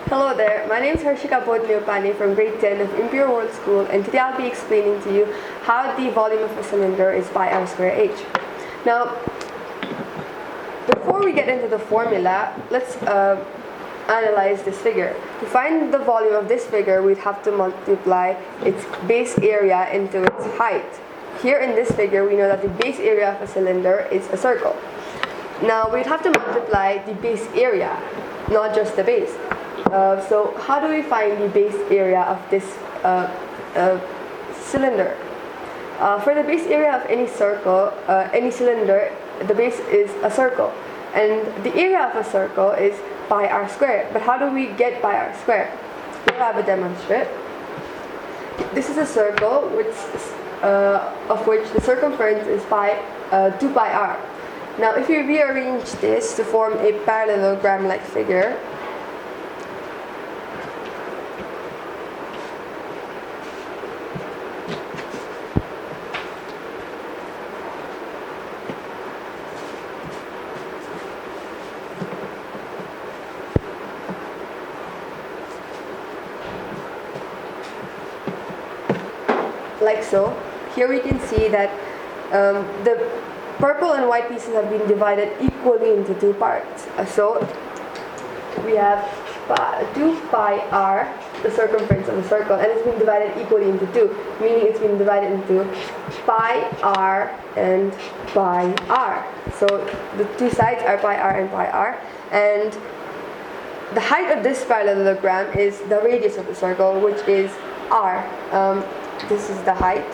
Hello there, my name is Harshika Bodh Neupane from grade 10 of Imperial World School, and today I'll be explaining to you how the volume of a cylinder is pi r square h. Now, before we get into the formula, let's analyze this figure. To find the volume of this figure, we'd have to multiply its base area into its height. Here in this figure, we know that the base area of a cylinder is a circle. Now, we'd have to multiply the base area, not just the base. So how do we find the base area of this cylinder? For the base area of any circle, any cylinder, the base is a circle. And the area of a circle is pi r squared. But how do we get pi r squared? We'll have a demonstrate. This is a circle of which the circumference is 2 pi r. Now if you rearrange this to form a parallelogram-like figure, like so. Here we can see that the purple and white pieces have been divided equally into two parts. So we have 2 pi r, the circumference of the circle, and it's been divided equally into two, meaning it's been divided into pi r and pi r. So the two sides are pi r and pi r, and the height of this parallelogram is the radius of the circle, which is r. This is the height,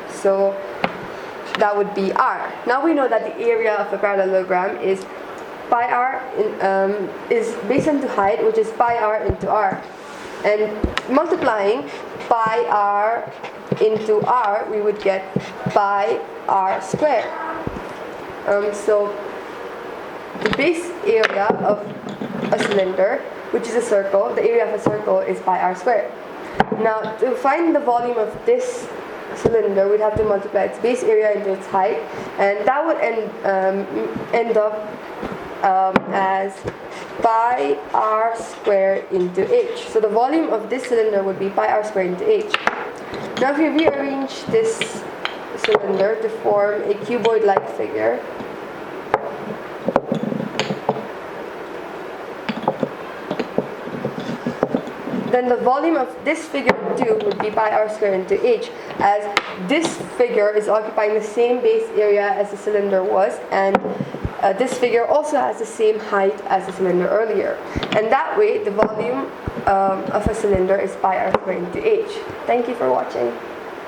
so that would be r. Now we know that the area of a parallelogram is pi r is based on the height, which is pi r into r, and multiplying pi r into r, we would get pi r squared. So the base area of a cylinder, which is a circle, the area of a circle is pi r squared. Now, to find the volume of this cylinder, we'd have to multiply its base area into its height, and that would end up as pi r squared into h. So the volume of this cylinder would be pi r squared into h. Now, if you rearrange this cylinder to form a cuboid-like figure, then the volume of this figure 2 would be pi r squared into h, as this figure is occupying the same base area as the cylinder was, and this figure also has the same height as the cylinder earlier. And that way, the volume of a cylinder is pi r squared into h. Thank you for watching.